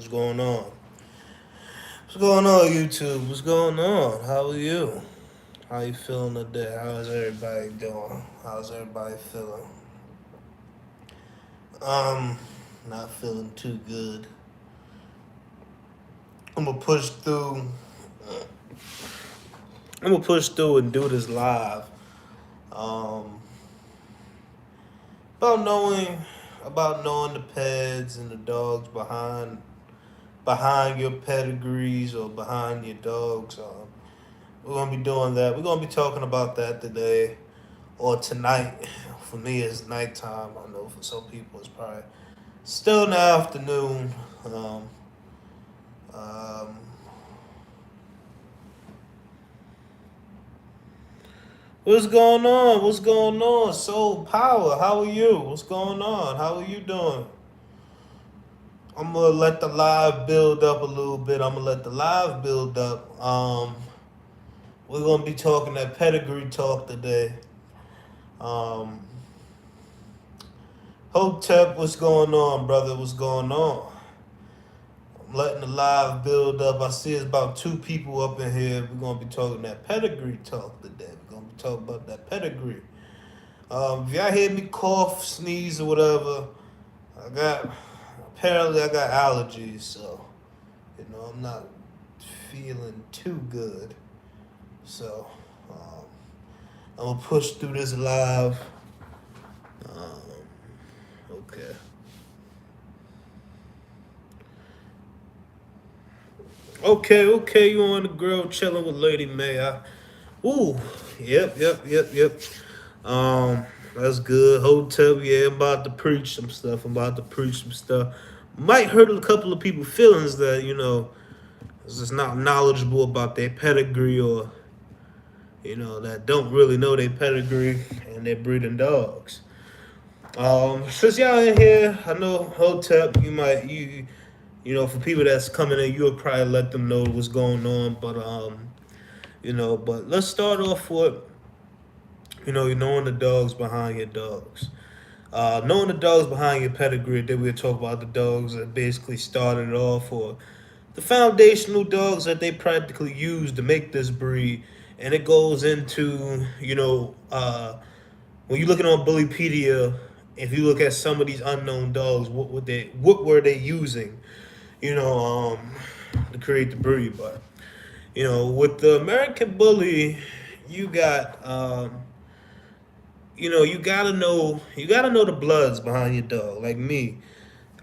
What's going on? What's going on, YouTube? What's going on? How are you? How you feeling today? How's everybody doing? How's everybody feeling? Um, Not feeling too good. I'm gonna push through. I'm gonna push through and do this live. Um, about knowing about knowing the Peds and the dogs behind your pedigrees or behind your dogs. We're gonna be doing that. We're gonna be talking about that today or tonight. For me, it's nighttime. I know for some people it's probably still in the afternoon. Um, um, what's going on? What's going on? Soul Power, how are you? What's going on? How are you doing? I'm gonna let the live build up a little bit. I'm gonna let the live build up. We're gonna be talking that pedigree talk today. Um, Hotep, what's going on, brother? What's going on? I'm letting the live build up. I see it's about two people up in here. We're gonna be talking that pedigree talk today. We're gonna be talking about that pedigree. If y'all hear me cough, sneeze, or whatever, I got apparently I got allergies, so I'm not feeling too good. So I'm gonna push through this live. Um, okay. Okay, you on the grill chilling with Lady May. Ooh, yep. Um, that's good. Hotel, yeah, I'm about to preach some stuff. Might hurt a couple of people' feelings that, is just not knowledgeable about their pedigree or, that don't really know their pedigree and they're breeding dogs. Since y'all in here, I know Hotep, for people that's coming in, you'll probably let them know what's going on. But let's start off with, knowing the dogs behind your dogs. Knowing the dogs behind your pedigree, then we'll talk about the dogs that basically started it off, or the foundational dogs that they practically use to make this breed. And it goes into, when you're looking on Bullypedia, if you look at some of these unknown dogs, what were they using, to create the breed? But with the American Bully, you got you gotta know the bloods behind your dog. Like me,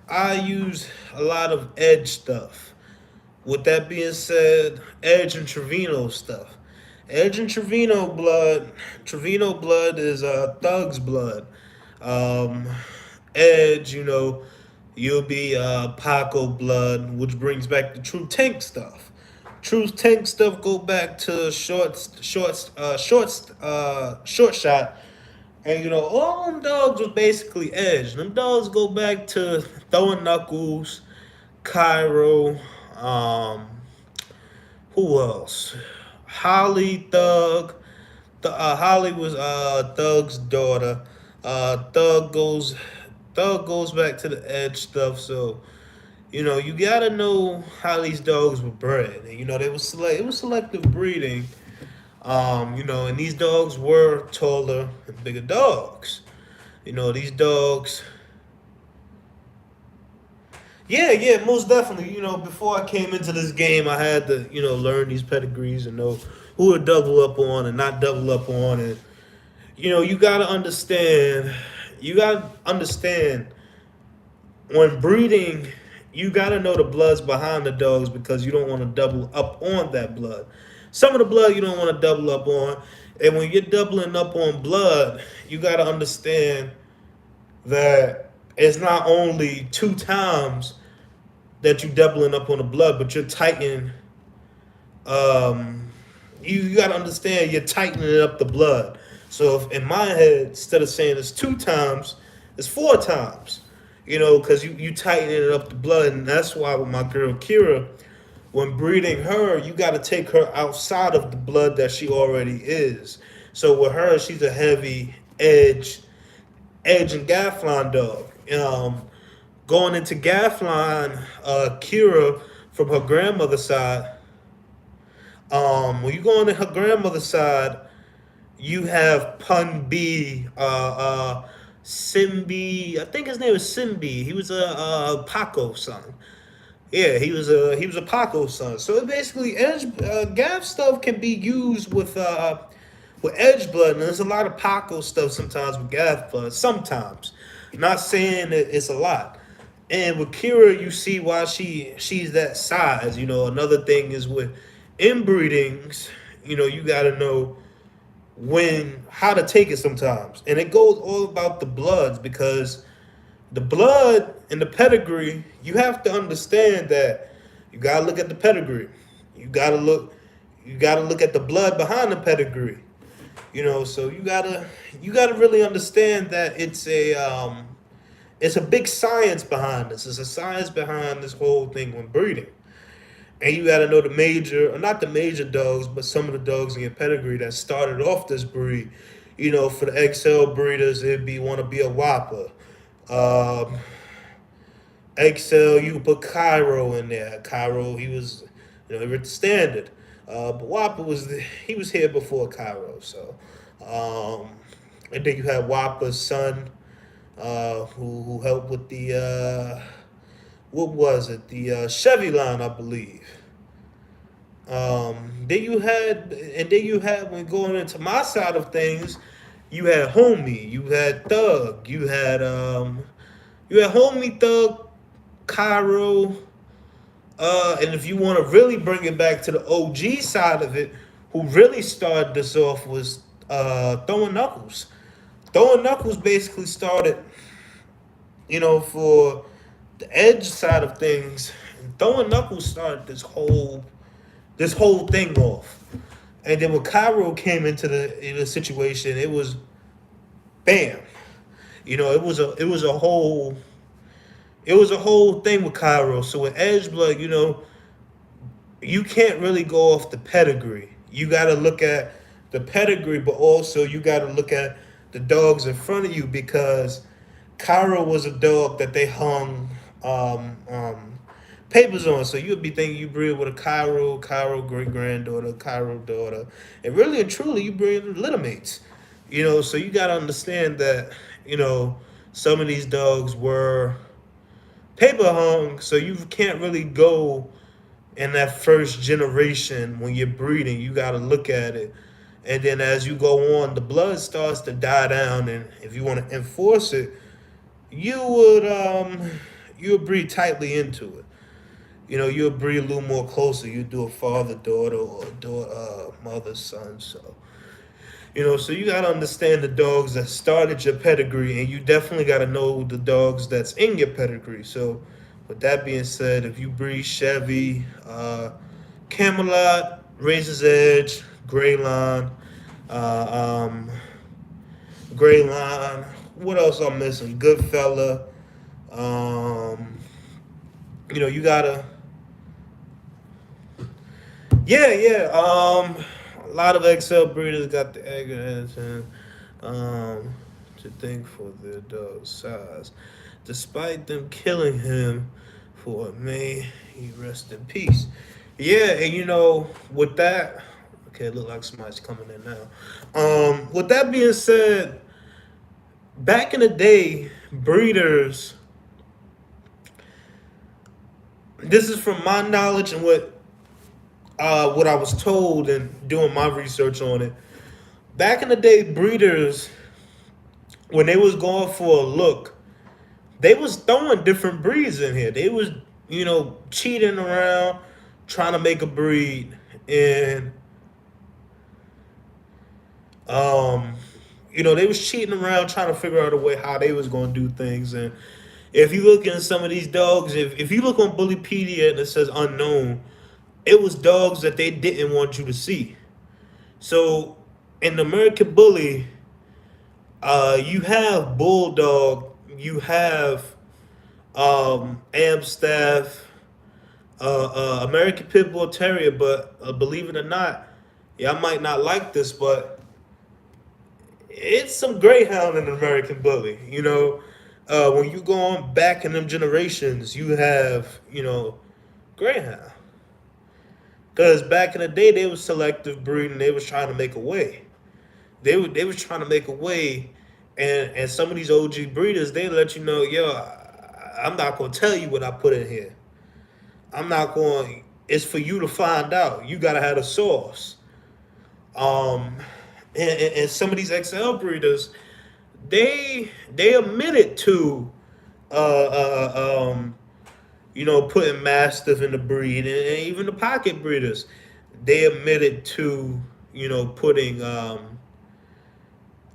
I use a lot of Edge stuff. With that being said, Edge and Trevino stuff. Edge and Trevino blood is Thug's blood. Um, Edge, you'll be Paco blood, which brings back the True Tank stuff. True Tank stuff go back to short shot, and all them dogs was basically Edge. Them dogs go back to throwing knuckles, Cairo, who else? Holly Thug. Holly was Thug's daughter. Thug goes back to the Edge stuff. So you gotta know how these dogs were bred. And, they was it was selective breeding. And these dogs were taller and bigger dogs. These dogs. Yeah, most definitely. Before I came into this game, I had to, learn these pedigrees and know who to double up on and not double up on. And, you gotta understand. You gotta understand when breeding. You gotta know the bloods behind the dogs because you don't want to double up on that blood. Some of the blood you don't want to double up on, and when you're doubling up on blood, you gotta understand that it's not only two times that you're doubling up on the blood, but you're tightening. You got to understand you're tightening up the blood. So if in my head, instead of saying it's two times, it's four times. Because you tightening up the blood, and that's why with my girl Kira, when breeding her, you got to take her outside of the blood that she already is. So with her, she's a heavy edge and Gafflon dog. Going into Gaffline, Kira from her grandmother's side. When you go into her grandmother's side, you have Pun B, Simbi. I think his name is Simbi. He was a Paco son. Yeah, he was a Paco son. So it basically, Edge Gav stuff can be used with Edge blood, and there's a lot of Paco stuff sometimes with Gav blood. Sometimes, not saying that it's a lot. And with Kira, you see why she's that size. Another thing is with inbreedings. You got to know when how to take it sometimes, and it goes all about the bloods because the blood and the pedigree, you have to understand that you gotta look at the pedigree. You gotta look at the blood behind the pedigree. So you gotta really understand that it's a big science behind this. It's a science behind this whole thing when breeding. And you gotta know the major, or not the major dogs, but some of the dogs in your pedigree that started off this breed. For the XL breeders, it'd be want to be a Whopper. Um, XL, you could put Cairo in there. Cairo, he was, he was the standard. But Whopper he was here before Cairo. So, um, and then you had Whopper's son, who helped with the what was it? The Chevy line, I believe. Then you had when going into my side of things, you had Homie, you had Thug, you had Homie, Thug, Cairo, and if you want to really bring it back to the OG side of it, who really started this off was Throwing Knuckles. Throwing Knuckles basically started, for the Edge side of things. Throwing Knuckles started this whole thing off. And then when Cairo came into the situation, it was bam. It was a whole thing with Cairo. So with Edge Blood, you can't really go off the pedigree. You got to look at the pedigree, but also you got to look at the dogs in front of you because Cairo was a dog that they hung papers on. So you'd be thinking you breed with a Cairo great granddaughter, Cairo daughter, and really and truly you breed with litter mates. So you got to understand that some of these dogs were paper hung, so you can't really go in that first generation when you're breeding. You got to look at it, and then as you go on, the blood starts to die down, and if you want to enforce it, you would breed tightly into it. You'll breed a little more closer. You do a father daughter or a daughter mother son. So you gotta understand the dogs that started your pedigree, and you definitely gotta know the dogs that's in your pedigree. So, with that being said, if you breed Chevy, Camelot, Razor's Edge, Gray Line, uh, um, Gray Line, what else I'm missing? Goodfella. Um, you gotta, yeah, yeah. A lot of XL breeders got the egg and to think for their dog size. Despite them killing him for it, may he rest in peace. Yeah, and with that, okay, it look like somebody's coming in now. With that being said, back in the day, breeders, this is from my knowledge and what I was told and doing my research on it. Back in the day, breeders, when they was going for a look, they was throwing different breeds in here. They was, cheating around, trying to make a breed, and um, they was cheating around, trying to figure out a way how they was going to do things. And if you look in some of these dogs, if you look on Bullypedia and it says unknown, it was dogs that they didn't want you to see. So in the American Bully, you have Bulldog, you have Amstaff, American Pit Bull Terrier, but believe it or not, y'all might not like this, but it's some Greyhound in the American Bully. When you go on back in them generations, you have, Greyhound. Because back in the day, they was selective breeding. They was trying to make a way. They was trying to make a way, and some of these OG breeders, they let you know, yo, I'm not gonna tell you what I put in here. I'm not going. It's for you to find out. You gotta have a source. Um, and some of these XL breeders, they admitted to uh, putting mastiff in the breed, and even the pocket breeders, they admitted to, putting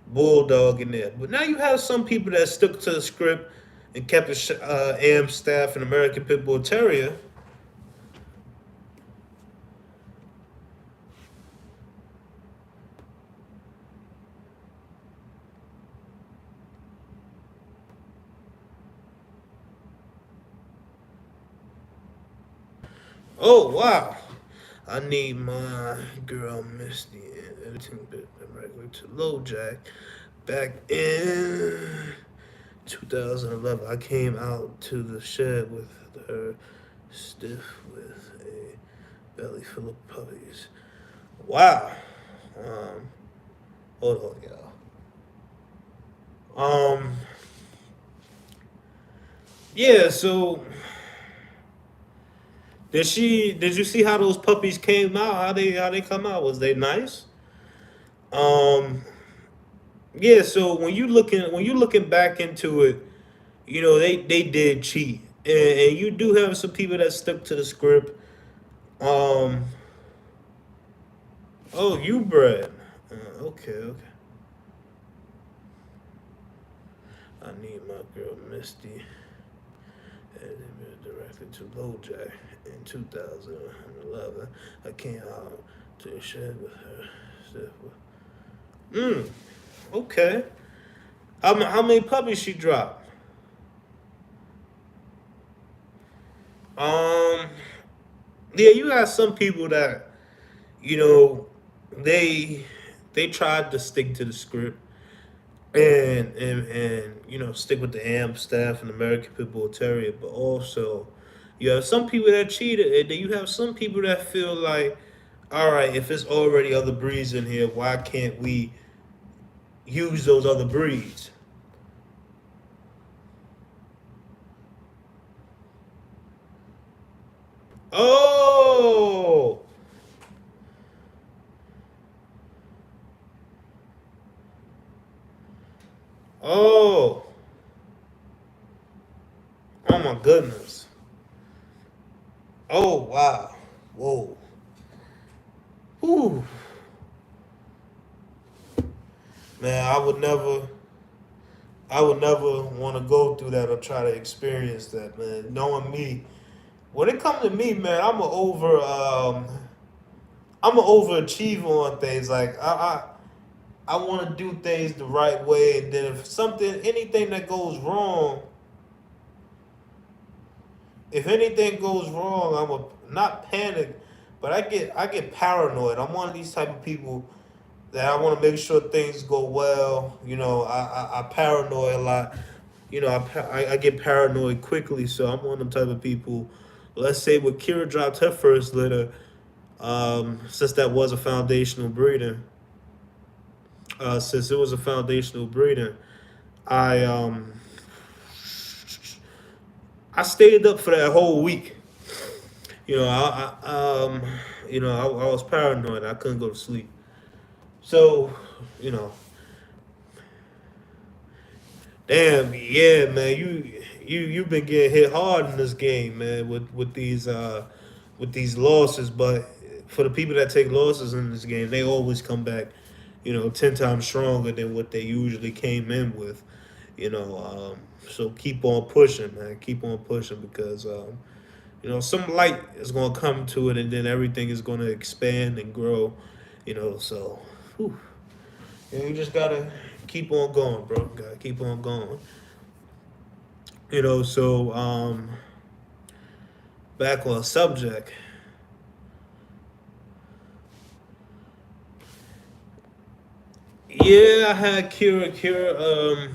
bulldog in there. But now you have some people that stuck to the script and kept the AM staff and American Pit Bull Terrier. Oh wow! I need my girl Misty and editing bit regular to low jack. Back in 2011, I came out to the shed with her stiff with a belly full of puppies. Wow. Um, hold on, y'all. Um, yeah. So, Did you see how those puppies came out? How they come out? Was they nice? Um, yeah. So when you looking back into it, they did cheat, and you do have some people that stuck to the script. Um, oh, you bred. Okay, okay. I need my girl Misty and directly to LoJack in 2011. I came out to the shed with her. Mm, okay. How many puppies she dropped? Um, yeah, you got some people that you know they they tried to stick to the script and stick with the AM staff and American Pit Bull Terrier, but also you have some people that cheated, and then you have some people that feel like, all right, if it's already other breeds in here, why can't we use those other breeds? Oh, oh, oh my goodness. Oh wow. Whoa. Whew. Man, I would never want to go through that or try to experience that, man. Knowing me, when it comes to me, man, I'm a overachiever on things. Like I want to do things the right way, and then anything that goes wrong, if anything goes wrong, I'm a not panic, but I get paranoid. I'm one of these type of people that I want to make sure things go well. I paranoid a lot. I get paranoid quickly, so I'm one of them type of people. Let's say when Kira dropped her first litter, since that was a foundational breeder, since it was a foundational breeder, I um I stayed up for that whole week. I was paranoid. I couldn't go to sleep. So, you know, damn, yeah, man, you've been getting hit hard in this game, man, with these losses. But for the people that take losses in this game, they always come back, 10 times stronger than what they usually came in with. So keep on pushing, man. Keep on pushing because some light is gonna come to it, and then everything is gonna expand and grow. So. Whew. You just gotta keep on going, bro. Gotta keep on going. Back on subject. Yeah, I had Kira. Kira,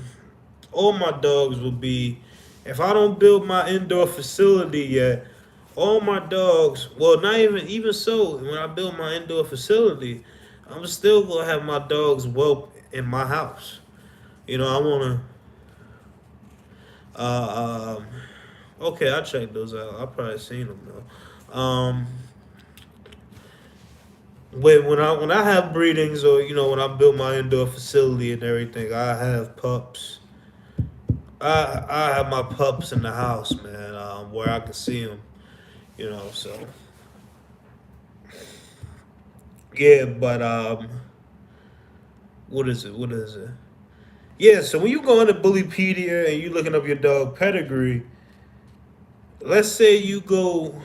all my dogs will be. If I don't build my indoor facility yet, all my dogs. Well, not even so. When I build my indoor facility, I'm still gonna have my dogs whelp in my house. I wanna. Uh, okay, I checked those out. I probably seen them though. When I have breedings, or when I build my indoor facility and everything, I have pups. I have my pups in the house, man, where I can see them. So yeah, but what is it? What is it? Yeah, so when you go into Bullypedia and you looking up your dog pedigree, let's say you go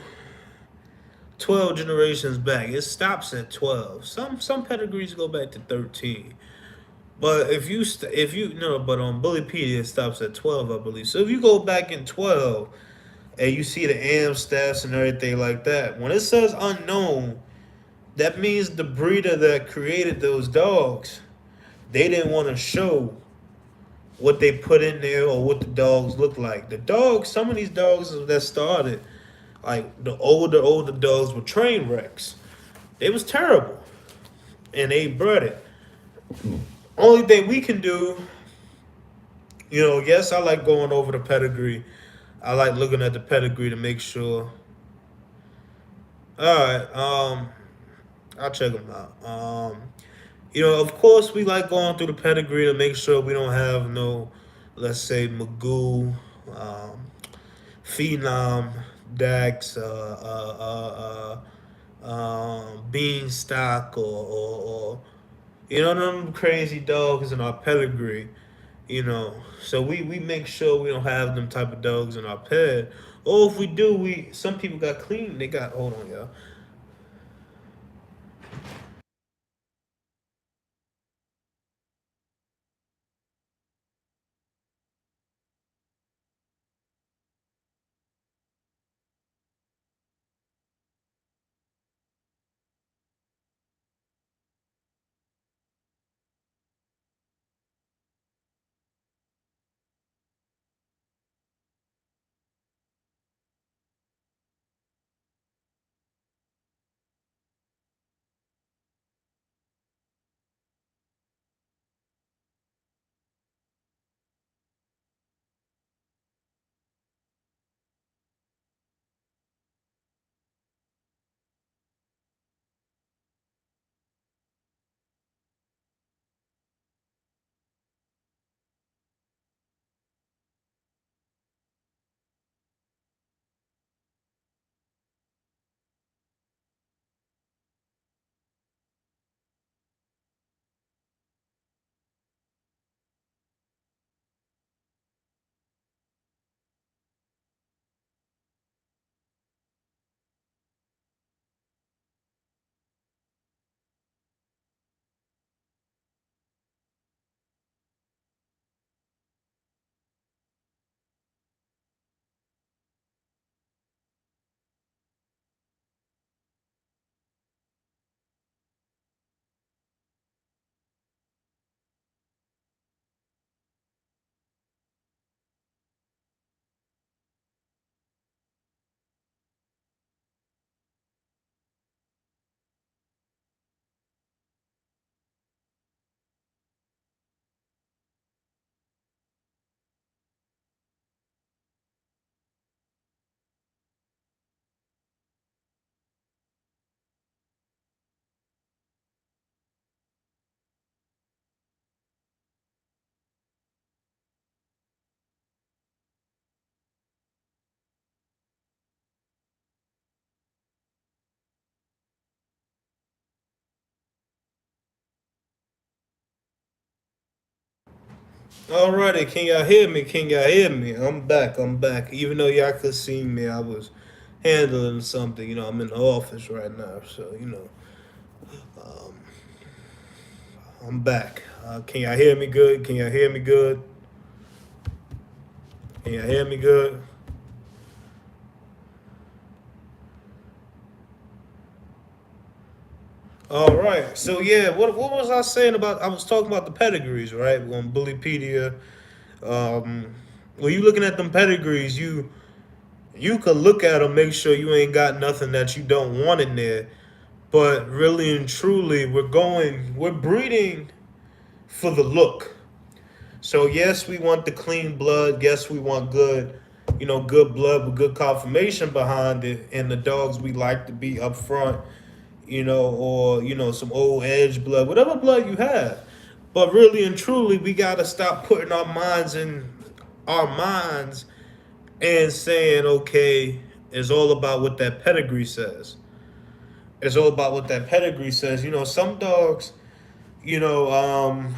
12 generations back, it stops at 12. Some pedigrees go back to 13. But if you no, but on Bullypedia it stops at 12, I believe. So if you go back in 12 and you see the AM stats and everything like that, when it says unknown, that means the breeder that created those dogs, they didn't want to show what they put in there or what the dogs look like. The dogs, some of these dogs that started, like the older dogs were train wrecks. They was terrible, and they bred it. Only thing we can do, yes, I like going over the pedigree. I like looking at the pedigree to make sure. All right, I'll check them out. Of course, we like going through the pedigree to make sure we don't have no, let's say, Magoo, um, Phenom, Dax, Beanstalk, or them crazy dogs in our pedigree. So we make sure we don't have them type of dogs in our ped. Or if we do, some people got clean. They got hold on, y'all. Alrighty, can y'all hear me? Can y'all hear me? I'm back. I'm back. Even though y'all could see me, I was handling something. I'm in the office right now, so um, I'm back. Can y'all hear me good? Can y'all hear me good? Can y'all hear me good? All right. So yeah, what was I saying about? I was talking about the pedigrees, right? On Bullypedia. Um, when you looking at them pedigrees, you could look at them, make sure you ain't got nothing that you don't want in there. But really and truly, we're breeding for the look. So yes, we want the clean blood. Yes, we want good blood with good confirmation behind it. And the dogs we like to be up front, or some old edge blood, whatever blood you have. But really and truly, we gotta stop putting our minds and saying, okay, it's all about what that pedigree says. It's all about what that pedigree says. Some dogs, you know, um,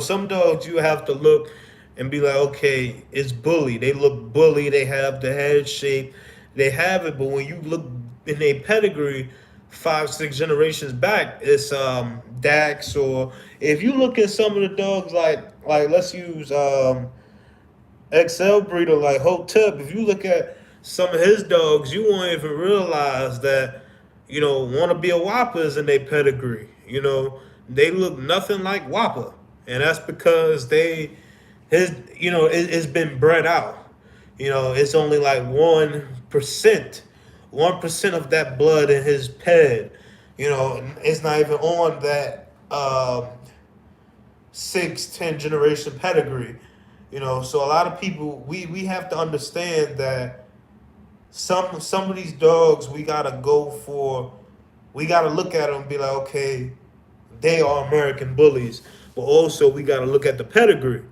some dogs you have to look and be like, okay, it's bully. They look bully. They have the head shape. They have it. But when you look in a pedigree, 5, 6 generations back, it's Dax. Or if you look at some of the dogs, like let's use XL breeder like Hotep. If you look at some of his dogs, you won't even realize that want to be a Whopper is in their pedigree. They look nothing like Whopper, and that's because it's been bred out. It's only like 1% of that blood in his ped. It's not even on that 6, 10 generation pedigree. So a lot of people we have to understand that some of these dogs we gotta look at them and be like, okay, they are American bullies, but also we gotta look at the pedigree.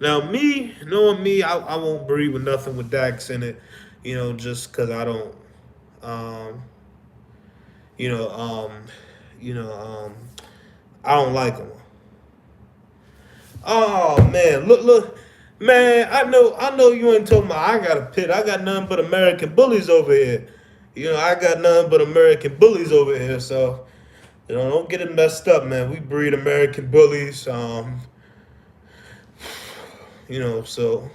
Now, knowing me, I won't breed with nothing with Dax in it, just because I don't, um, you know, um, you know, I don't like them. Oh man, look, man, I know you ain't talking about. I got a pit. I got nothing but American bullies over here. I got nothing but American bullies over here. So don't get it messed up, man. We breed American bullies. So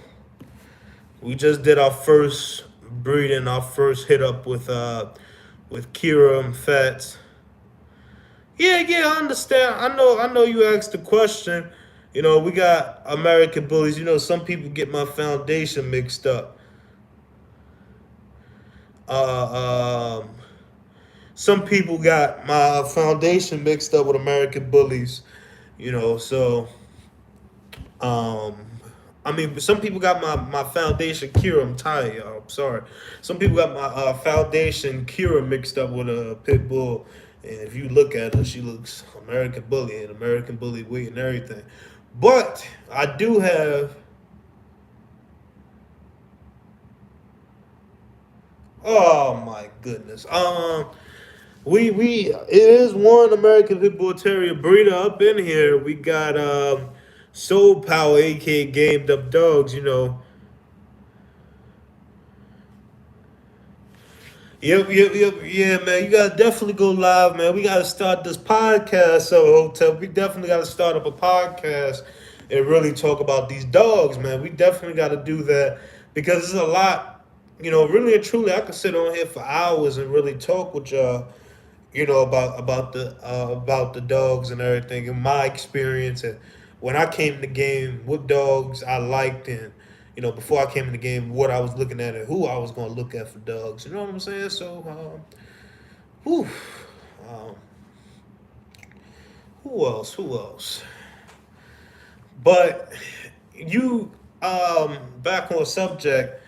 we just did our first breeding, our first hit up with Kira and Fats. Yeah, I understand. I know. You asked the question. We got American bullies. Some people get my foundation mixed up. Uh, um, some people got my foundation mixed up with American bullies. So um, I mean, some people got my foundation Kira. I'm tired, y'all. I'm sorry. Some people got my foundation Kira mixed up with a pit bull. And if you look at her, she looks American bully and American bully weight and everything. But I do have. Oh my goodness. We it is one American Pit Bull Terrier breeder up in here. We got Soul Power, aka Gamed Up Dogs. Yep, yeah, man. You gotta definitely go live, man. We gotta start this podcast. So, Hotel, we definitely gotta start up a podcast and really talk about these dogs, man. We definitely gotta do that because there's a lot, really and truly. I could sit on here for hours and really talk with y'all, about the dogs and everything and my experience and when I came in the game, what dogs I liked and before I came in the game, what I was looking at and who I was going to look at for dogs. You know what I'm saying? So, whew, um, who else? Who else? But you, back on subject,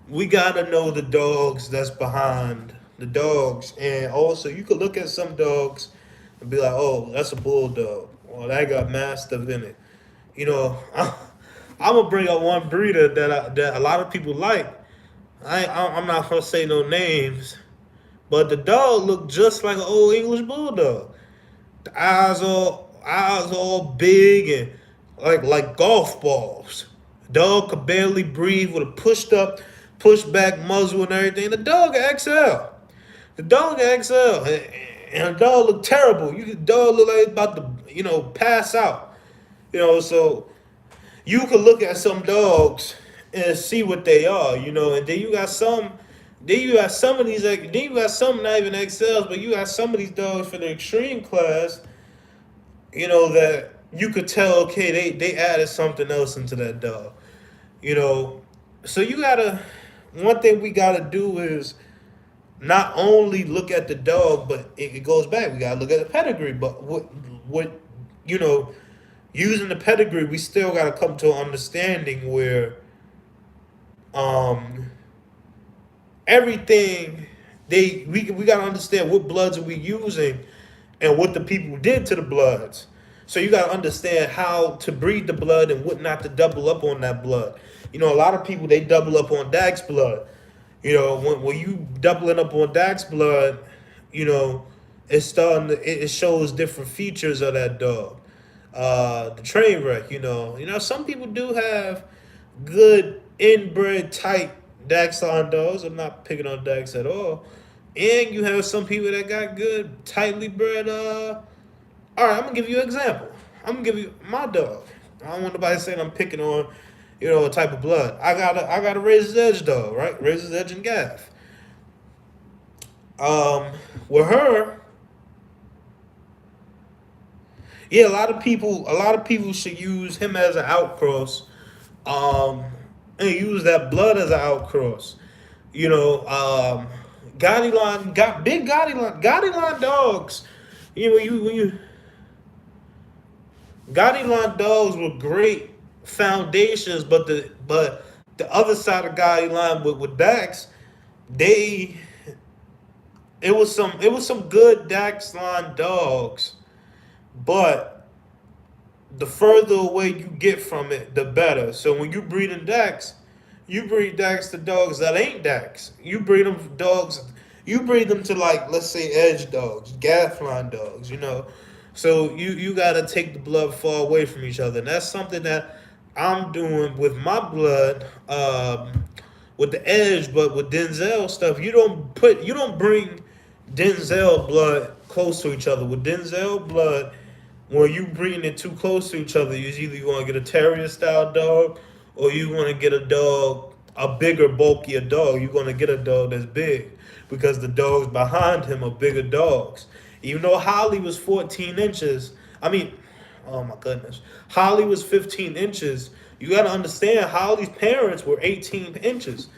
we gotta know the dogs that's behind the dogs, and also you could look at some dogs and be like, "Oh, that's a bulldog. Well, that got mastiff in it." I'm gonna bring up one breeder that a lot of people like. I'm not gonna say no names, but the dog looked just like an old English bulldog. The eyes all big and like golf balls. Dog could barely breathe with a pushed back muzzle and everything. The dog XL. The dog XL. And the dog looked terrible. The dog looked like it's about to, pass out. So you can look at some dogs and see what they are, and then you got some of these, like, then you got some not even XLs, but you got some of these dogs for the extreme class, that you could tell, okay, they added something else into that dog. You know, so you gotta. One thing we gotta do is not only look at the dog, but it goes back. We gotta look at the pedigree. But what you know, using the pedigree, we still gotta come to an understanding where um everything we gotta understand what bloods are we using and what the people did to the bloods. So you gotta understand how to breed the blood and what not to double up on that blood. You know, a lot of people they double up on Dak's blood. You know, when you doubling up on Dak's blood, you know, it's starting to, it shows different features of that dog. The train wreck, some people do have good inbred type Dachshund dogs. I'm not picking on Dax at all. And you have some people that got good tightly bred. All right, I'm gonna give you an example. I'm gonna give you my dog. I don't want nobody saying I'm picking on, a type of blood. I got a Razor's Edge dog, right? Razor's Edge and Gaff. Um, with her, yeah, a lot of people should use him as an outcross, um, and use that blood as an outcross. You know, Gotti line got big Gotti line dogs. You know, when you Gotti line dogs were great foundations, but the other side of Gotti line with Dax, they it was some good Dax line dogs, but the further away you get from it, the better. So when you breed in Dax, you breed Dax to dogs that ain't Dax. You breed them to, like, let's say, edge dogs, gaff line dogs. So you gotta take the blood far away from each other, and that's something that I'm doing with my blood, with the edge, but with Denzel stuff. You don't bring Denzel blood close to each other. With Denzel blood, when you bring it too close to each other, you either want to get a terrier style dog, or you want to get a bigger, bulkier dog. You're going to get a dog that's big because the dogs behind him are bigger dogs. Even though Holly was 14 inches, I mean, oh my goodness, Holly was 15 inches. You got to understand, Holly's parents were 18 inches.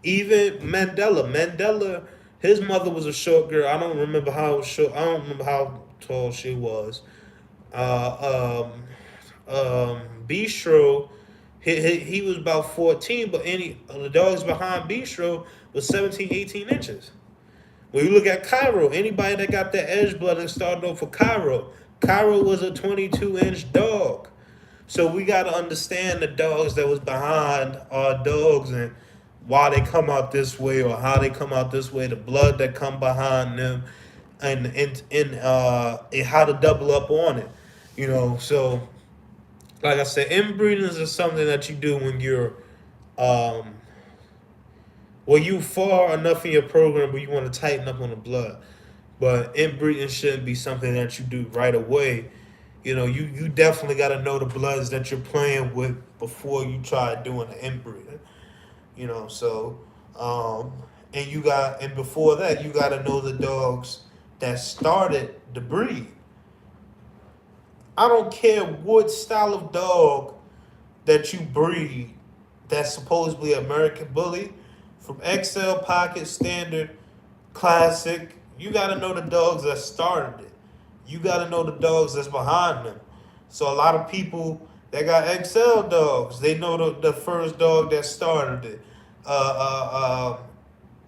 Even Mandela, his mother was a short girl. I don't remember how short. I don't remember how tall she was. Bistro, he was about 14, but any of the dogs behind Bistro was 17, 18 inches. When you look at Cairo, anybody that got that edge blood and started off for Cairo was a 22-inch dog. So we got to understand the dogs that was behind our dogs and why they come out this way or how they come out this way, the blood that come behind them, and how to double up on it. So like I said, inbreedings is something that you do when you're um you far enough in your program where you want to tighten up on the blood. But inbreeding shouldn't be something that you do right away. You definitely got to know the bloods that you're playing with before you try doing the inbreeding. So and before that you got to know the dogs that started the breed. I don't care what style of dog that you breed that's supposedly American Bully, from XL, Pocket, Standard, Classic. You got to know the dogs that started it. You got to know the dogs that's behind them. So a lot of people that got XL dogs, they know the first dog that started it. Uh,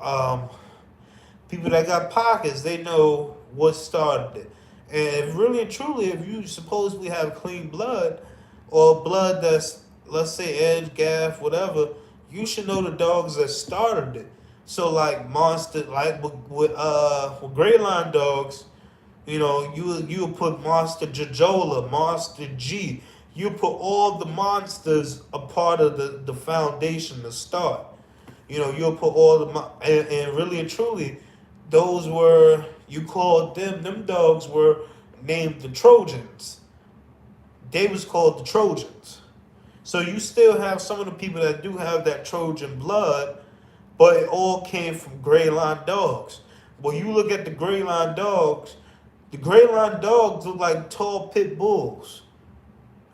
um, People that got pockets, they know what started it. And really and truly, if you supposedly have clean blood or blood that's, let's say, edge, gaff, whatever, you should know the dogs that started it. So like monster, like with gray line dogs, you put Monster Jojola, Monster G. You put all the monsters a part of the foundation to start. You'll put all and really and truly, those were, you called them dogs were named the Trojans. They was called the Trojans. So you still have some of the people that do have that Trojan blood, but it all came from gray line dogs. When you look at the gray line dogs look like tall pit bulls.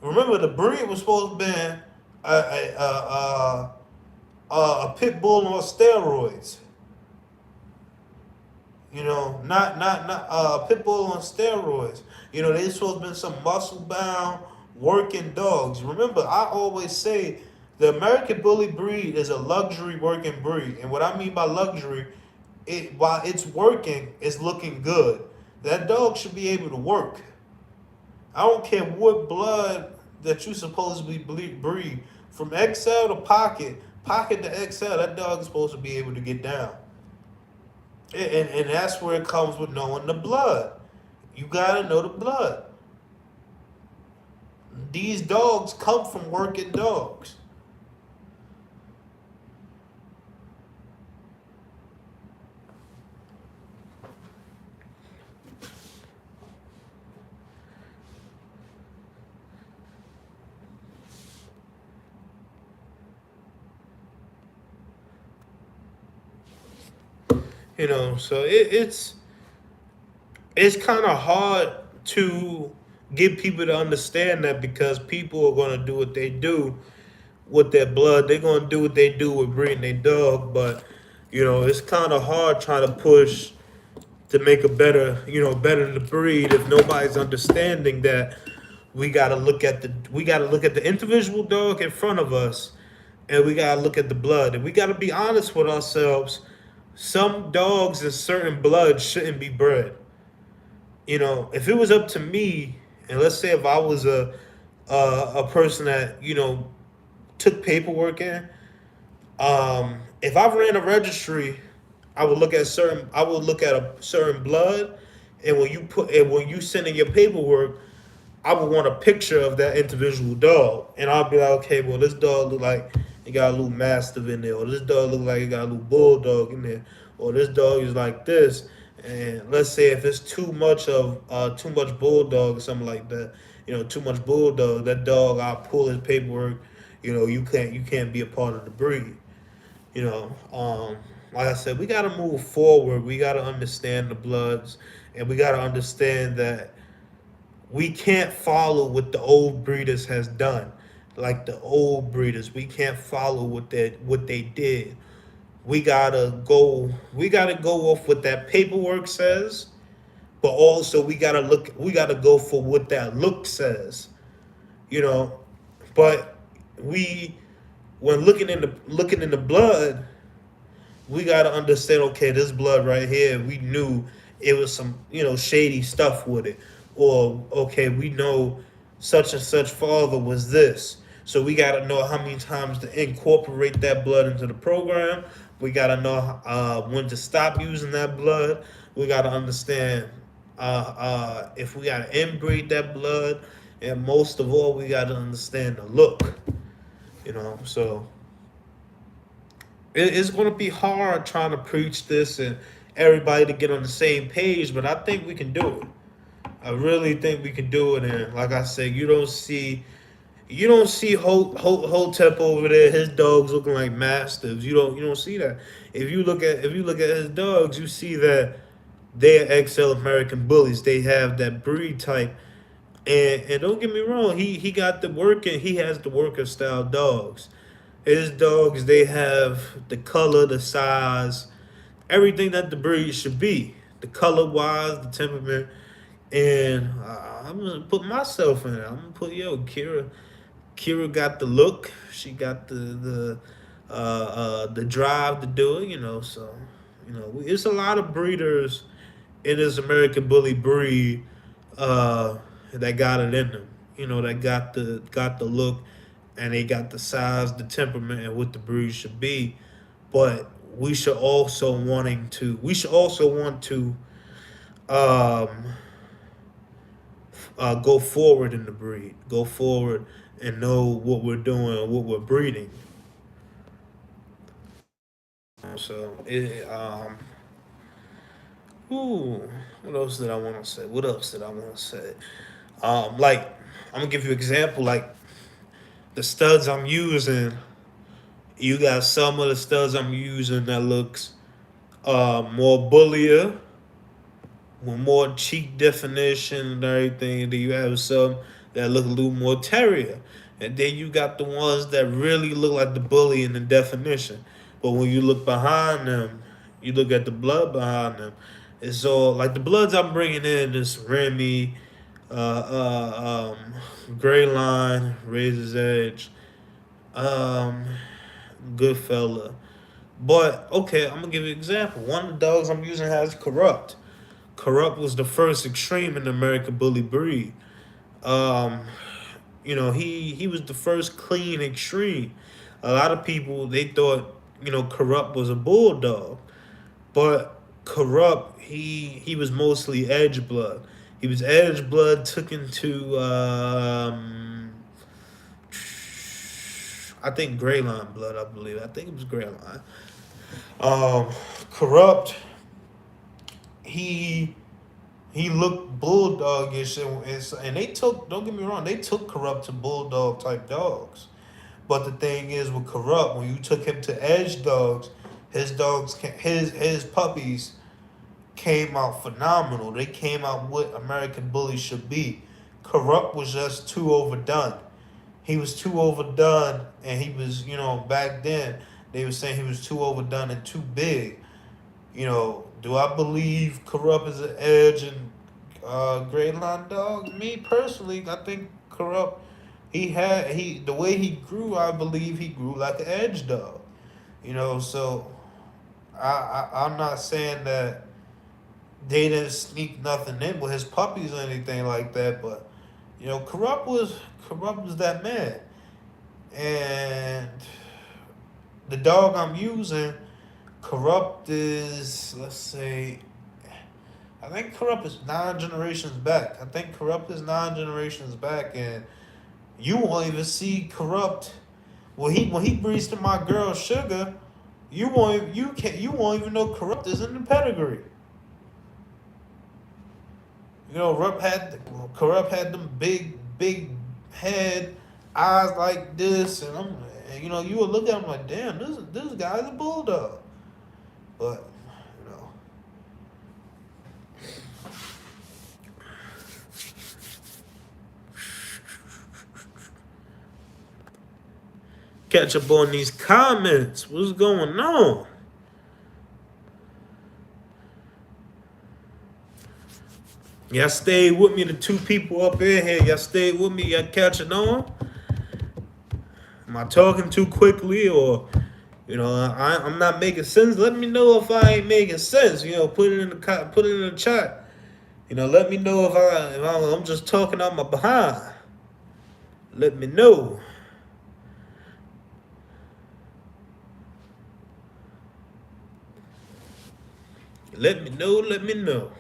Remember, the breed was supposed to be a pit bull on steroids. Not a pit bull on steroids. They supposed to be some muscle bound working dogs. Remember, I always say the American Bully breed is a luxury working breed, and what I mean by luxury, it while it's working, it's looking good. That dog should be able to work. I don't care what blood that you supposed to be breed from XL to pocket, pocket to XL. That dog is supposed to be able to get down. And that's where it comes with knowing the blood. You gotta know the blood. These dogs come from working dogs. So it's kind of hard to get people to understand that because people are going to do what they do with their blood. They're going to do what they do with breeding their dog, but it's kind of hard trying to push to make a better the breed if nobody's understanding that we got to look at the individual dog in front of us, and we got to look at the blood, and we got to be honest with ourselves. Some dogs in certain blood shouldn't be bred. If it was up to me, and let's say if I was a person that took paperwork in, if I ran a registry, I would look at a certain blood, and when you send in your paperwork, I would want a picture of that individual dog, and I'll be like, okay, well, this dog look like it got a little mastiff in there, or this dog look like it got a little bulldog in there, or this dog is like this. And let's say if it's too much bulldog or something like that, too much bulldog, that dog, I'll pull his paperwork. You can't be a part of the breed. Like I said, we got to move forward. We got to understand the bloods, and we got to understand that we can't follow what the old breeders has done. Like the old breeders, we can't follow what they did. We gotta go off what that paperwork says, but also we gotta go for what that look says. You know. But we when looking in the blood, we got to understand, okay, this blood right here, we knew it was some shady stuff with it, or okay, we know such and such father was this, so we got to know how many times to incorporate that blood into the program. We got to know when to stop using that blood. We got to understand if we got to inbreed that blood, and most of all, we got to understand the look. So it's going to be hard trying to preach this and everybody to get on the same page, but I think we can do it. I really think we can do it. And like I said, you don't see Hotep over there. His dogs looking like mastiffs. You don't see that. If you look at his dogs, you see that they're XL American bullies. They have that breed type. And don't get me wrong, he has the worker style dogs. His dogs, they have the color, the size, everything that the breed should be. The color wise, the temperament, and I'm gonna put myself in it. I'm gonna put Kira. Kira got the look. She got the drive to do it. So it's a lot of breeders in this American Bully breed that got it in them. That got the look, and they got the size, the temperament, and what the breed should be. But we should also want to um, go forward in the breed, go forward and know what we're doing, what we're breeding. So, ooh, what else did I want to say? What else did I want to say? Like, I'm gonna give you an example. Like the studs I'm using, you got some of the studs I'm using that looks more bullier, with more cheek definition and everything. Then you have some that look a little more terrier. And then you got the ones that really look like the bully in the definition. But when you look behind them, you look at the blood behind them. It's all like the bloods I'm bringing in is Remy, Gray Line, Razor's Edge, um, Goodfella. But okay, I'm gonna give you an example. One of the dogs I'm using has Corrupt. Corrupt was the first extreme in the American Bully breed. Um, he was the first clean extreme. A lot of people they thought Corrupt was a bulldog, but Corrupt he was mostly edge blood. He was edge blood took into I think gray line blood. I believe I think it was gray line. Um, Corrupt he he looked bulldogish, and they took. Don't get me wrong, they took Corrupt to bulldog type dogs. But the thing is, with Corrupt, when you took him to edge dogs, his puppies came out phenomenal. They came out what American Bully should be. Corrupt was just too overdone. He was too overdone, and he was, back then they were saying he was too overdone and too big. Do I believe Corrupt is an edge and Great Line dog? Me personally, I think Corrupt. The way he grew, I believe he grew like an edge dog. So I'm not saying that they didn't sneak nothing in with his puppies or anything like that, but Corrupt was that man, and the dog I'm using, Corrupt is, let's say, I think Corrupt is 9 generations back. I think Corrupt is 9 generations back, and you won't even see Corrupt. When he breeds to my girl Sugar, you won't even know Corrupt is in the pedigree. Corrupt had them big head, eyes like this, and you would look at him like, damn, this guy's a bulldog. But you know, catch up on these comments. What's going on? Y'all stayed with me, the two people up in here. Y'all stayed with me. Y'all catching on? Am I talking too quickly, or I'm not making sense? Let me know if I ain't making sense. Put it in the chat. Let me know if I'm just talking out my behind. Let me know. Let me know. Let me know.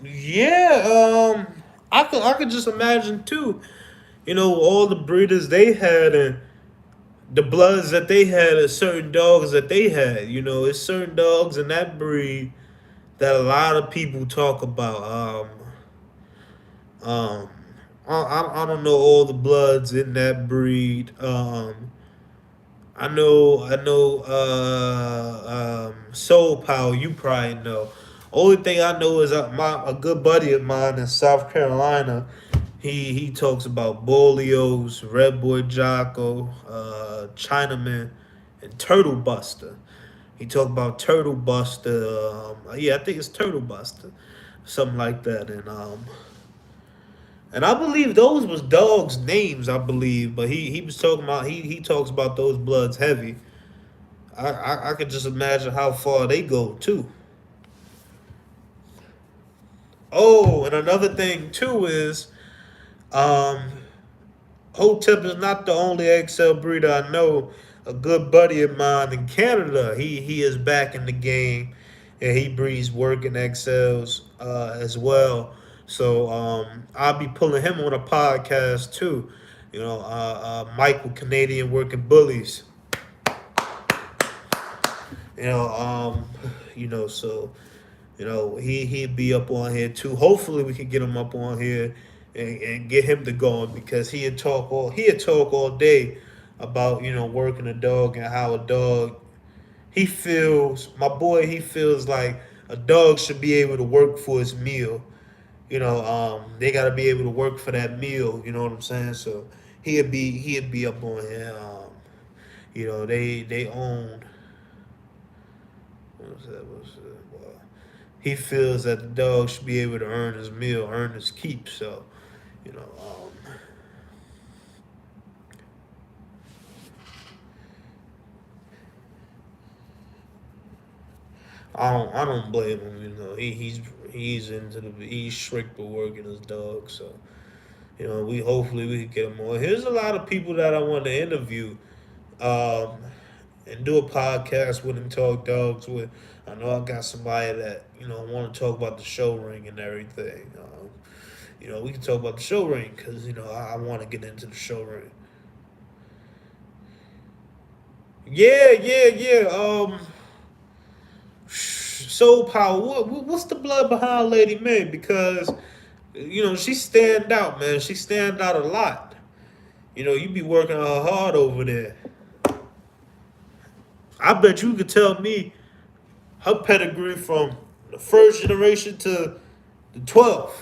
Yeah, I could just imagine too. All the breeders they had and the bloods that they had are certain dogs that they had. It's certain dogs in that breed that a lot of people talk about. Um, I don't know all the bloods in that breed. I know. Soul Power. You probably know. Only thing I know is a good buddy of mine in South Carolina. He talks about Bolios, Red Boy Jocko, Chinaman, and Turtle Buster. He talked about Turtle Buster. Yeah, I think it's Turtle Buster, something like that. And I believe those was dogs' names. I believe, but he was talking about he talks about those bloods heavy. I could just imagine how far they go too. Oh, and another thing too is um Hotep is not the only XL breeder I know. A good buddy of mine in Canada, he is back in the game, and he breeds working XLs as well. So I'll be pulling him on a podcast too. Michael Canadian Working Bullies. You know, um, so he'd be up on here too. Hopefully we can get him up on here and get him to going because he had talk all day about working a dog and how a dog he feels my boy he feels like a dog should be able to work for his meal. They got to be able to work for that meal. You know what I'm saying? So he'd be up on him. They own. What was that? Well, he feels that the dog should be able to earn his meal, earn his keep. So, you know, I don't blame him. He's strict with working his dog. So we hopefully we can get him on. Here's a lot of people that I want to interview. Um, and do a podcast with and talk dogs with. I know I got somebody that want to talk about the show ring and everything. We can talk about the show ring because I want to get into the show ring. Yeah, yeah, yeah. Soul Power. What's the blood behind Lady May? Because she stand out, man. She stand out a lot. You be working her hard over there. I bet you could tell me her pedigree from the first generation to the 12th.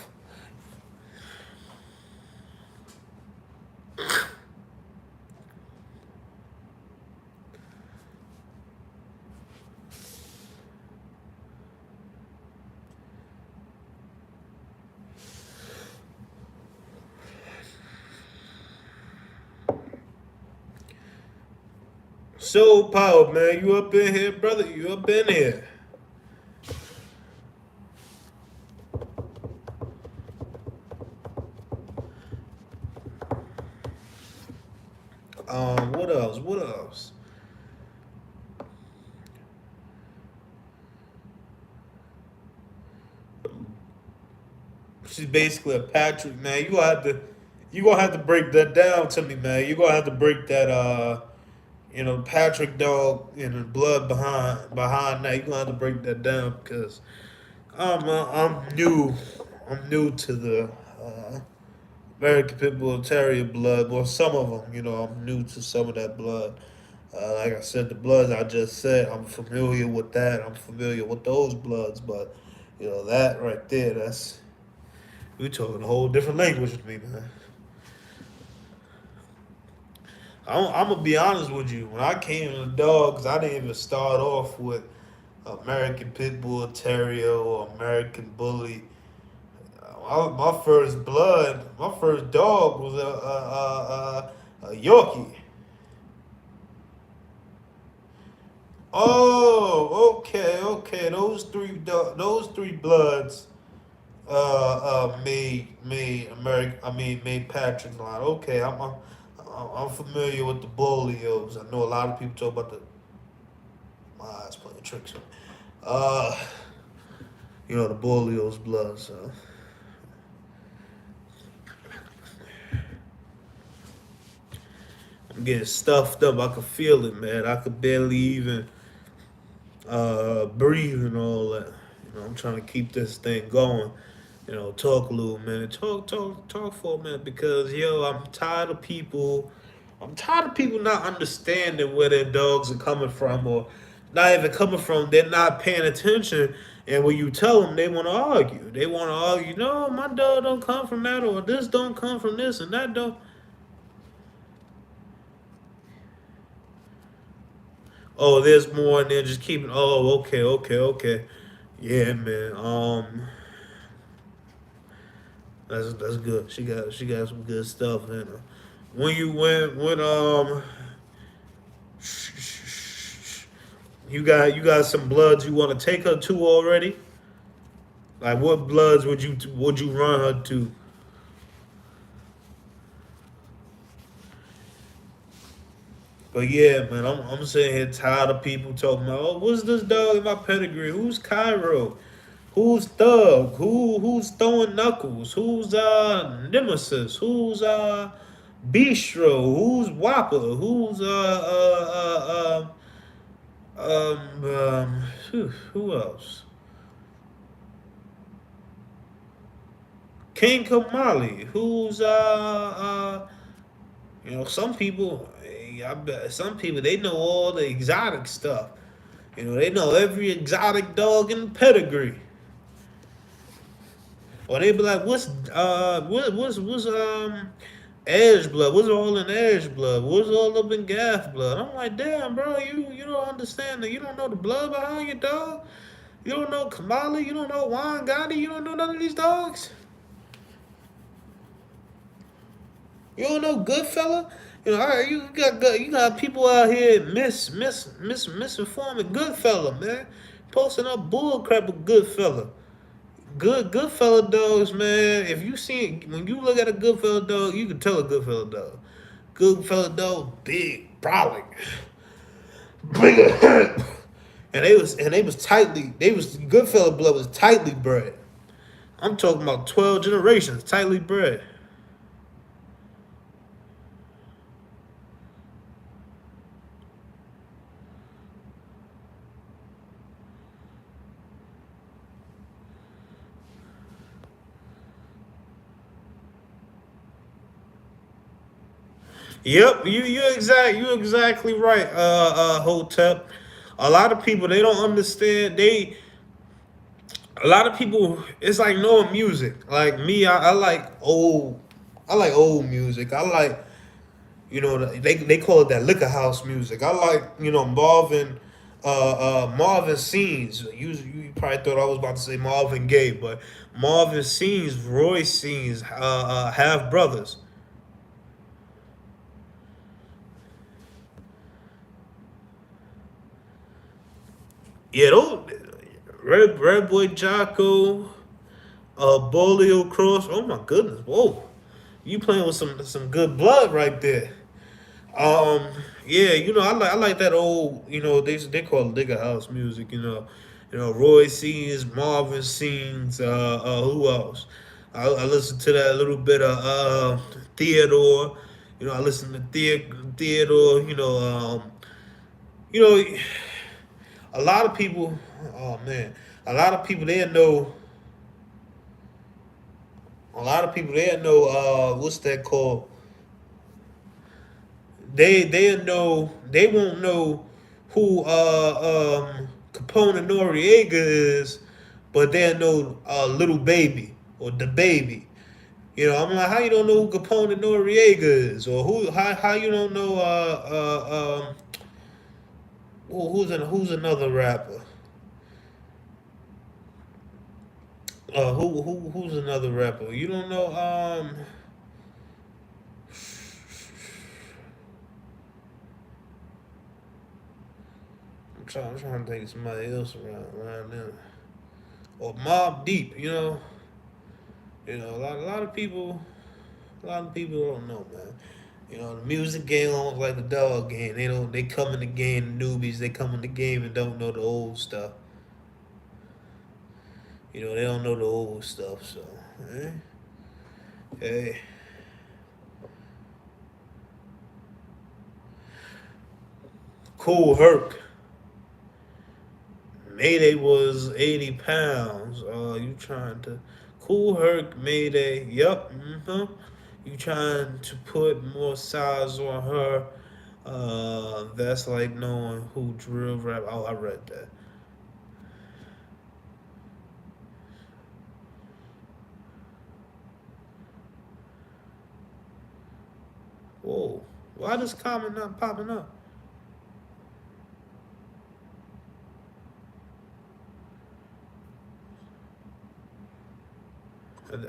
Soul Power, man. You up in here, brother? You up in here? What else? What else? She's basically a Patrick, man. You gonna have to break that down to me, man. You gonna have to break that Patrick dog and the blood behind that. You gonna have to break that down because I'm new. I'm new to the American Pit Bull Terrier blood. Well, some of them, I'm new to some of that blood. Like I said, the bloods I just said, I'm familiar with that. I'm familiar with those bloods, but that right there, that's we talking a whole different language with me, man. I'm gonna be honest with you. When I came to dogs, I didn't even start off with American Pit Bull Terrier or American Bully. My first blood, my first dog was a Yorkie. Oh, okay, okay. Those three bloods made Patrick line. Okay, I'm familiar with the Bolios. I know a lot of people talk about the my eyes playing tricks on me. Uh, the Bolios blood. So I'm getting stuffed up. I could feel it, man. I could barely even breathe and all that. I'm trying to keep this thing going. Talk a little minute, talk for a minute because I'm tired of people. I'm tired of people not understanding where their dogs are coming from, or not even coming from. They're not paying attention, and when you tell them, they want to argue. They want to argue. No, my dog don't come from that, or this don't come from this, and that don't. Oh, there's more, and they're just keeping. Oh, okay, okay, okay. Yeah, man. That's good. She got some good stuff in her. When you got some bloods you want to take her to already? Like what bloods would you run her to? But yeah, man, I'm sitting here tired of people talking about, oh, what's this dog in my pedigree? Who's Cairo? Who's Thug? Who's throwing knuckles? Who's Nemesis? Who's Bistro? Who's Whopper? Who's who else? King Kamali, who's some people, I bet some people they know all the exotic stuff. They know every exotic dog in the pedigree. Or they be like, what's edge blood? What's all in edge blood? What's all up in gaff blood? I'm like, damn, bro, you don't understand that. You don't know the blood behind your dog. You don't know Kamali. You don't know Juan Gotti. You don't know none of these dogs. You don't know Goodfella. All right, you got people out here misinforming Goodfella, man, posting up bull crap with Goodfella. Goodfella dogs, man. If you see when you look at a Goodfella dog, you can tell a Goodfella dog. Goodfella dog, big, brolic, bigger head, and they was tightly. They was Goodfella blood was tightly bred. I'm talking about 12 generations tightly bred. Yep, you're exactly right. Hotep. A lot of people they don't understand. A lot of people it's like knowing music. Like me, I like old music. I like they call it that liquor house music. I like Marvin Scenes. You probably thought I was about to say Marvin Gaye, but Marvin Scenes, Roy Scenes, Half Brothers. Yeah, those Red Boy Jocko, Bolio Cross. Oh my goodness, whoa! You playing with some good blood right there. Um, yeah, I like that old. They call it Digger House music. Roy Scenes, Marvin Scenes. Who else? I listen to that little bit of Theodore. I listen to Theodore. You know, a lot of people. Oh man, a lot of people they know. A lot of people they know. What's that called? They won't know who Capone Noriega is, but they'll know Little Baby or the Baby. I'm like, how you don't know who Capone Noriega is, or how you don't know who's another rapper? Who's another rapper? You don't know I'm trying to think of somebody else around them. Or Mob Deep, a lot of people don't know, man. The music game almost like the dog game. They come in the game newbies. They come in the game and don't know the old stuff. They don't know the old stuff. So, eh? Hey, Cool Herc. Mayday was 80 pounds. You trying to Cool Herc Mayday? Yup. You trying to put more size on her? That's like knowing who drill rap. Oh, I read that. Whoa, why this comment not popping up?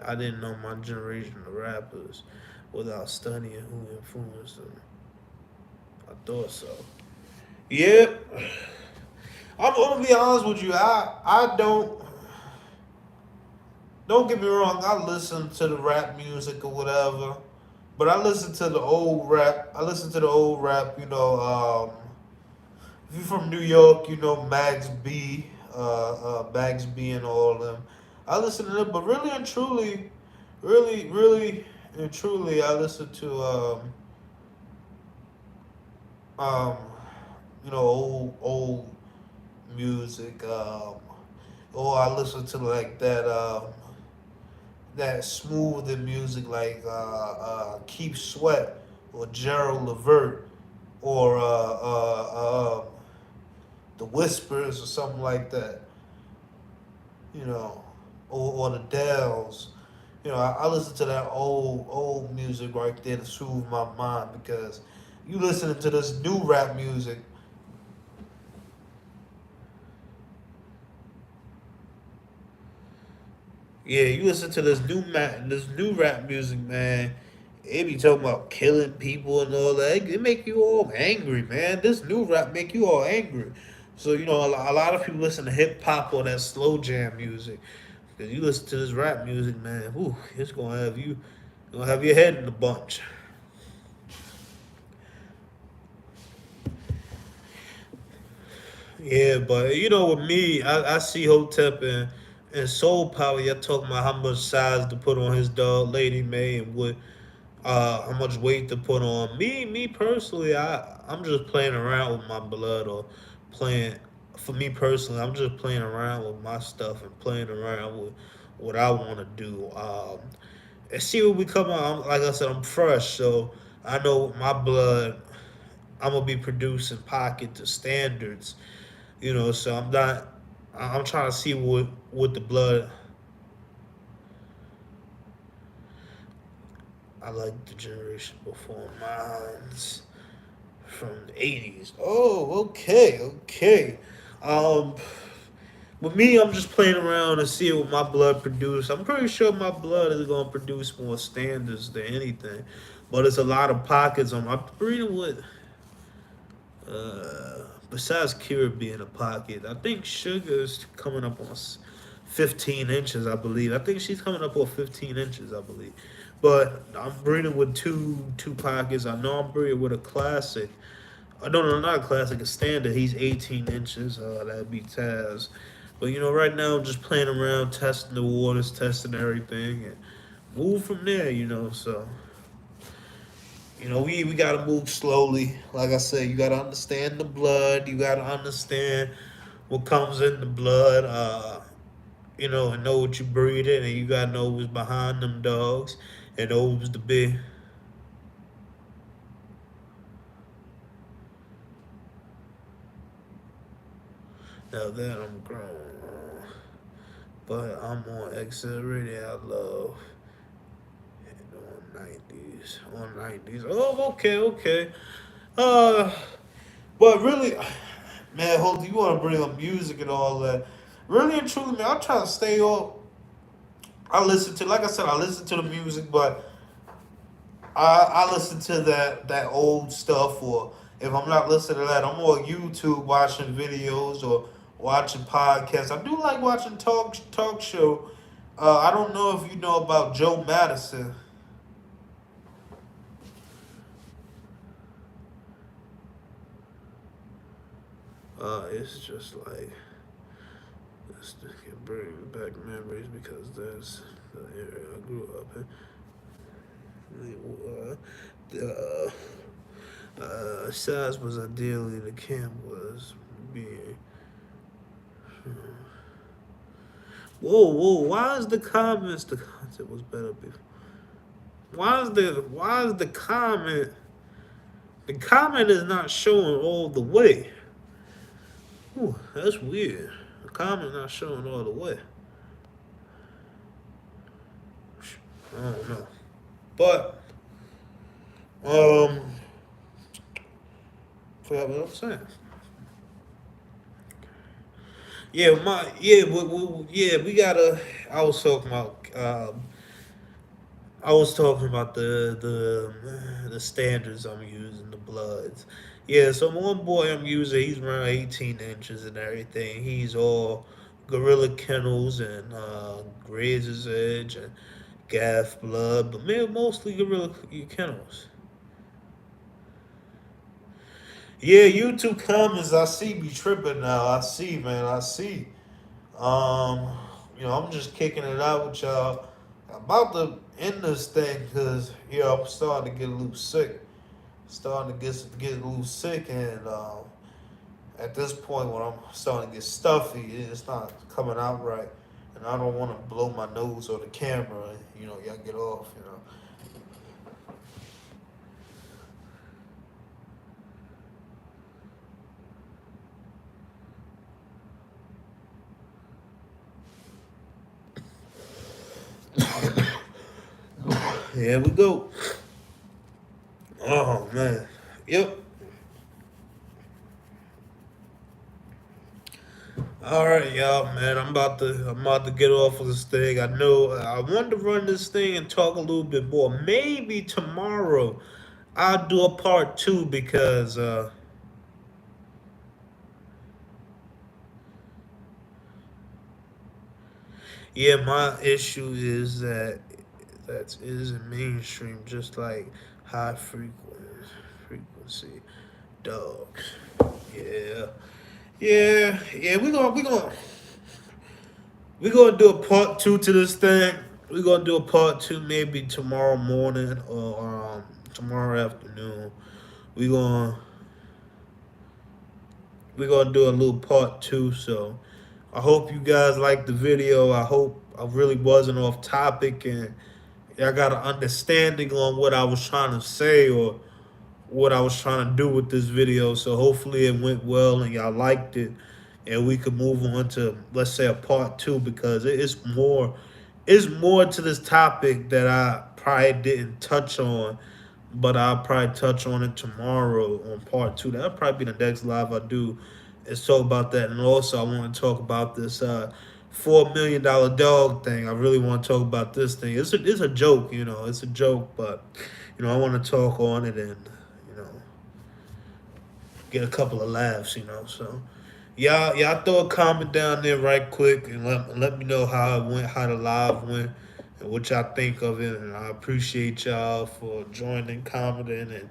I didn't know my generation of rappers without studying who influenced them. I thought so. Yep. I'm gonna be honest with you. I don't get me wrong. I listen to the rap music or whatever, but I listen to the old rap. I listen to the old rap. If you're from New York, you know Max B, and all of them. I listen to them, but really and truly, I listen to um, old music. Or I listen to like that. that smoother music like Keith Sweat or Gerald Levert or the Whispers or something like that, you know, or the Dells. I listen to that old music right there to soothe my mind because you listening to this new rap music. Yeah, you listen to this new rap music, man. It be talking about killing people and all that. It make you all angry, man. This new rap make you all angry. So a lot of people listen to hip hop or that slow jam music. Cause you listen to this rap music, man. Whew, it's gonna have your head in a bunch. Yeah, but with me, I see Hotep and Soul Power. Y'all talking about how much size to put on his dog, Lady May, and what how much weight to put on. Me personally, I'm just playing around with my blood or playing. For me personally, I'm just playing around with my stuff and playing around with what I want to do. And see what we come out. Like I said, I'm fresh, so I know with my blood, I'm gonna be producing pocket to standards. So I'm not. I'm trying to see what the blood. I like the generation before mine's from the '80s. Oh, okay, okay. Um, with me, I'm just playing around and seeing what my blood produce. I'm pretty sure my blood is gonna produce more standards than anything, but it's a lot of pockets. I'm reading what besides Kira being a pocket, I think Sugar's coming up on 15 inches, I believe. I think she's coming up on 15 inches, I believe. But I'm breeding with two pockets. I know I'm breeding with a classic. No, not a classic, a standard. He's 18 inches. That'd be Taz. But right now I'm just playing around, testing the waters, testing everything, and move from there. So we gotta move slowly. Like I said, you gotta understand the blood. You gotta understand what comes in the blood. And know what you breeding, and you gotta know what's behind them dogs, and know who's the big. Now that I'm grown, but I'm on exit radio. I love and on nineties. Oh, okay, okay. Uh, but really, man, hold you want to bring up music and all that. Really and truly, man, I'm trying to stay on. Like I said, I listen to the music, but I listen to that old stuff, or if I'm not listening to that, I'm on YouTube watching videos or watching podcasts. I do like watching talk show. I don't know if you know about Joe Madison. It's just like this can bring back memories because that's the area I grew up in. Size was ideally the camp was being. Whoa! Why is the comments the content was better before? Why is the comment? The comment is not showing all the way. Ooh, that's weird. The comment not showing all the way. I don't know, but um, forgot what I'm saying. We gotta. I was talking about. I was talking about the standards I'm using, the bloods. Yeah, so one boy I'm using, he's around 18 inches and everything. He's all gorilla kennels and razor's edge and gaff blood, but man, mostly gorilla kennels. Yeah, YouTube comments I see be tripping now. I see, man. I see. Um, I'm just kicking it out with y'all. I'm about to end this thing because I'm starting to get a little sick. Starting to get a little sick, and at this point, when I'm starting to get stuffy, it's not coming out right. and I don't want to blow my nose or the camera. Y'all get off. Here we go. Oh man. Yep. All right, y'all, man. I'm about to get off of this thing. I know I wanted to run this thing and talk a little bit more. Maybe tomorrow I'll do a part two because yeah, my issue is that isn't mainstream, just like high frequency dogs. Yeah, yeah. We're gonna do a part two to this thing. We're gonna do a part two maybe tomorrow morning or tomorrow afternoon. We're gonna we're gonna do a little part two. So I hope you guys liked the video. I hope I really wasn't off topic and y'all got an understanding on what I was trying to say or what I was trying to do with this video. So hopefully it went well and y'all liked it, and we could move on to, let's say, a part two, because it's more to this topic that I probably didn't touch on, but I'll probably touch on it tomorrow on part two. That'll probably be the next live I do, is talk about that. And also I want to talk about this $4 million dog thing. I really want to talk about this thing. It's a joke, it's a joke, but I want to talk on it and you know get a couple of laughs, So y'all throw a comment down there right quick and let me know how it went, how the live went, and what y'all think of it. And I appreciate y'all for joining, commenting,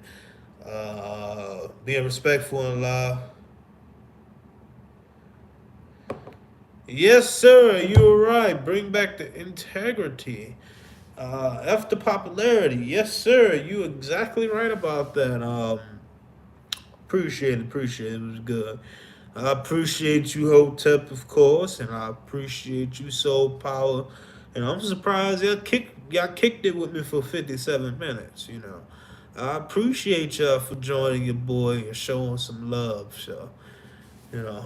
and being respectful in live. Yes, sir. You were right. Bring back the integrity. F the popularity. Yes, sir. You exactly right about that. Appreciate it. It was good. I appreciate you, Hotep, of course, and I appreciate you, Soul Power. And I'm surprised y'all kicked it with me for 57 minutes. I appreciate y'all for joining your boy and showing some love. So, you know,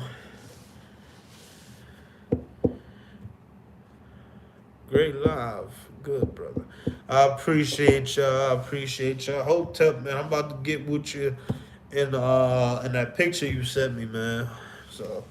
great live, good brother. I appreciate y'all. I appreciate y'all. Hotep, man, I'm about to get with you in that picture you sent me, man. So.